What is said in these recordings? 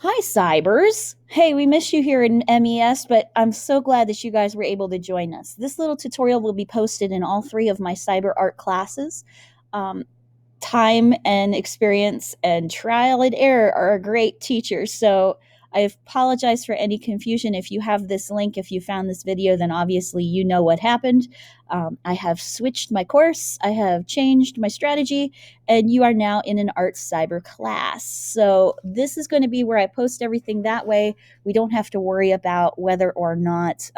Hi, Cybers. Hey, we miss you here in MES, but I'm so glad that you guys were able to join us. This little tutorial will be posted in all three of my cyber art classes. Um, Time and experience and trial and error are a great teacher. So I apologize for any confusion. If you have this link, if you found this video, then obviously you know what happened. I have switched my course, I have changed my strategy, and you are now in an art cyber class. So this is going to be where I post everything that way. We don't have to worry about whether or not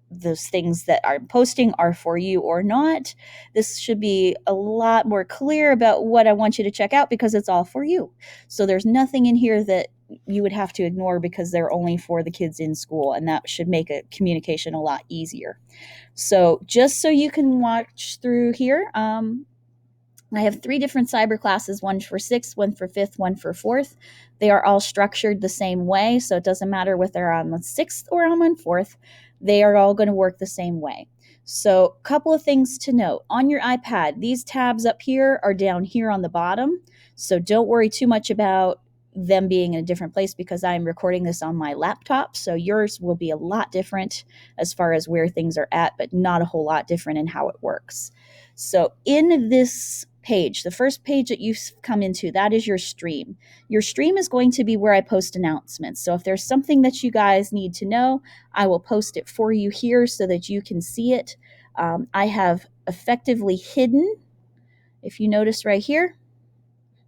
those things that I'm posting are for you or not. This should be a lot more clear about what I want you to check out because it's all for you. So there's nothing in here that you would have to ignore because they're only for the kids in school, and that should make a communication a lot easier. So just so you can watch through here, I have three different cyber classes, one for sixth, one for fifth, one for fourth. They are all structured the same way, so it doesn't matter whether they're on the sixth or I'm on fourth. They are all going to work the same way. So a couple of things to note. On your iPad, these tabs up here are down here on the bottom, so don't worry too much about them being in a different place because I'm recording this on my laptop, so yours will be a lot different as far as where things are at, but not a whole lot different in how it works. So in this page, the first page that you come into, that is your stream. Your stream is going to be where I post announcements. So if there's something that you guys need to know, I will post it for you here so that you can see it. I have effectively hidden, if you notice right here,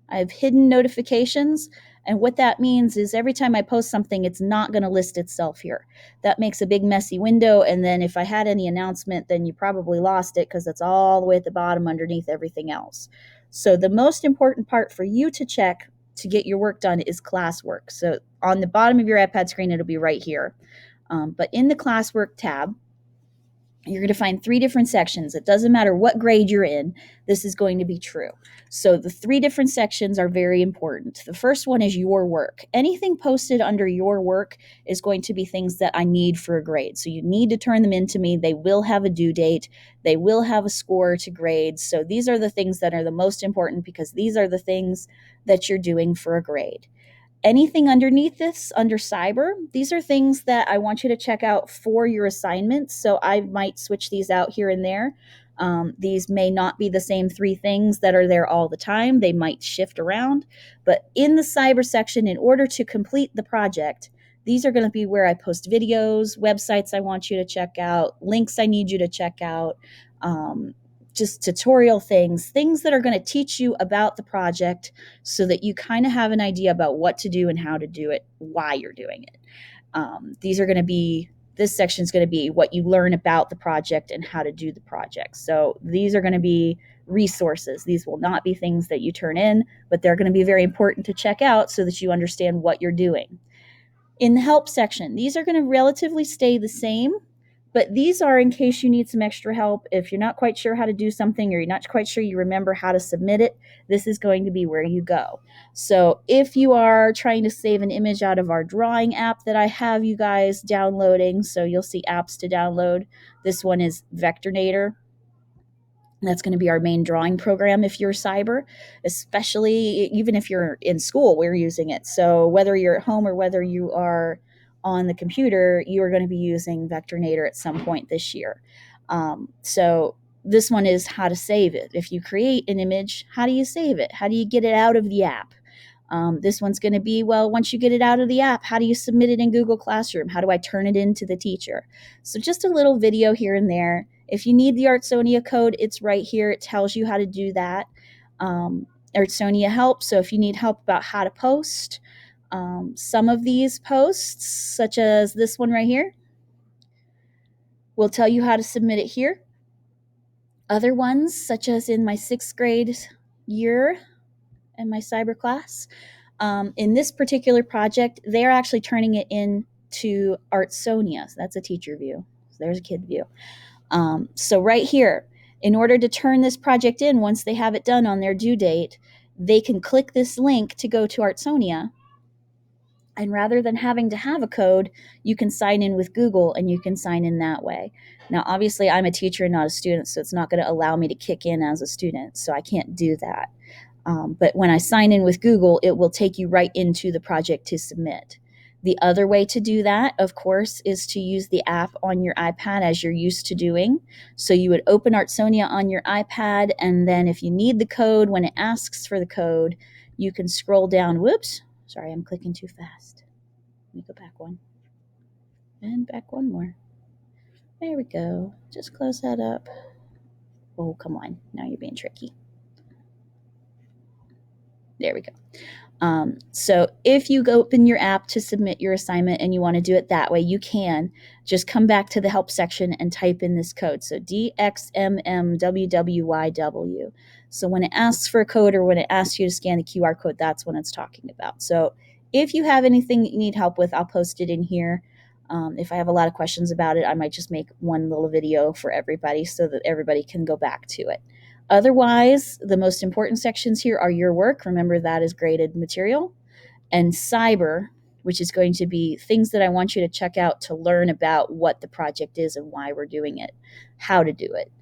I have hidden notifications. And what that means is every time I post something, it's not going to list itself here. That makes a big messy window. And then if I had any announcement, then you probably lost it because it's all the way at the bottom underneath everything else. So the most important part for you to check to get your work done is classwork. So on the bottom of your iPad screen, it'll be right here. But in the classwork tab, you're going to find three different sections. It doesn't matter what grade you're in, this is going to be true. So the three different sections are very important. The first one is your work. Anything posted under your work is going to be things that I need for a grade. So you need to turn them into me. They will have a due date. They will have a score to grade. So these are the things that are the most important because these are the things that you're doing for a grade. Anything underneath this, under cyber, these are things that I want you to check out for your assignments. So I might switch these out here and there. These may not be the same three things that are there all the time. They might shift around. But in the cyber section, in order to complete the project, these are going to be where I post videos, websites I want you to check out, links I need you to check out, just tutorial things that are going to teach you about the project so that you kind of have an idea about what to do and how to do it, why you're doing it. These are going to be, this section is going to be what you learn about the project and how to do the project. So these are going to be resources. These will not be things that you turn in, but they're going to be very important to check out so that you understand what you're doing. In the help section, these are going to relatively stay the same, but these are in case you need some extra help. If you're not quite sure how to do something or you're not quite sure you remember how to submit it, this is going to be where you go. So if you are trying to save an image out of our drawing app that I have you guys downloading, so you'll see apps to download. This one is Vectornator. That's going to be our main drawing program if you're cyber, especially even if you're in school, we're using it. So whether you're at home or whether you are on the computer, you are going to be using Vectornator at some point this year. So this one is how to save it. If you create an image, how do you save it? How do you get it out of the app? This one's going to be, well, once you get it out of the app, how do you submit it in Google Classroom? How do I turn it into the teacher? So just a little video here and there. If you need the Artsonia code, it's right here. It tells you how to do that. Artsonia help. So if you need help about how to post, some of these posts, such as this one right here, will tell you how to submit it here. Other ones, such as in my 6th grade year in my cyber class, in this particular project, they're actually turning it into Artsonia. So that's a teacher view. So there's a kid view. So right here, in order to turn this project in, once they have it done on their due date, they can click this link to go to Artsonia. And rather than having to have a code, you can sign in with Google and you can sign in that way. Now, obviously, I'm a teacher and not a student, so it's not going to allow me to kick in as a student, so I can't do that. But when I sign in with Google, it will take you right into the project to submit. The other way to do that, of course, is to use the app on your iPad as you're used to doing. So you would open Artsonia on your iPad, and then if you need the code, when it asks for the code, you can scroll down. Whoops, sorry, I'm clicking too fast. Let me go back one. And back one more. There we go. Just close that up. Oh, come on. Now you're being tricky. There we go. So if you go open your app to submit your assignment and you want to do it that way, you can just come back to the help section and type in this code. So DXMMWWYW. So when it asks for a code or when it asks you to scan the QR code, that's what it's talking about. So if you have anything that you need help with, I'll post it in here. If I have a lot of questions about it, I might just make one little video for everybody so that everybody can go back to it. Otherwise, the most important sections here are your work. Remember, that is graded material. And cyber, which is going to be things that I want you to check out to learn about what the project is and why we're doing it, how to do it.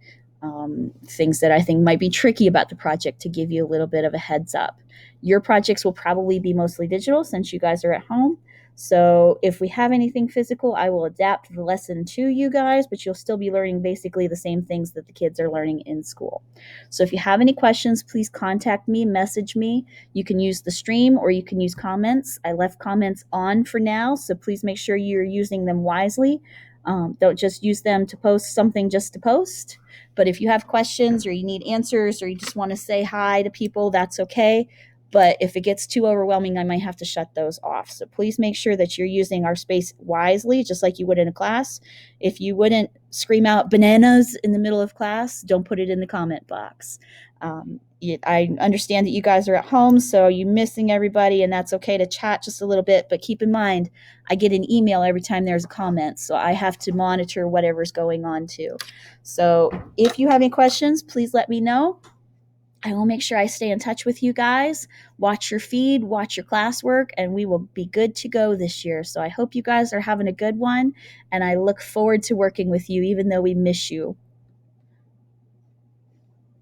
Things that I think might be tricky about the project to give you a little bit of a heads up. Your projects will probably be mostly digital since you guys are at home. So if we have anything physical, I will adapt the lesson to you guys, but you'll still be learning basically the same things that the kids are learning in school. So if you have any questions, please contact me, message me. You can use the stream or you can use comments. I left comments on for now, so please make sure you're using them wisely. Don't just use them to post something just to post. But if you have questions or you need answers or you just want to say hi to people, that's okay. But if it gets too overwhelming, I might have to shut those off. So please make sure that you're using our space wisely, just like you would in a class. If you wouldn't scream out bananas in the middle of class, don't put it in the comment box. I understand that you guys are at home, so you're missing everybody, and that's okay to chat just a little bit. But keep in mind, I get an email every time there's a comment, so I have to monitor whatever's going on too. So if you have any questions, please let me know. I will make sure I stay in touch with you guys. Watch your feed, watch your classwork, and we will be good to go this year. So I hope you guys are having a good one, and I look forward to working with you, even though we miss you.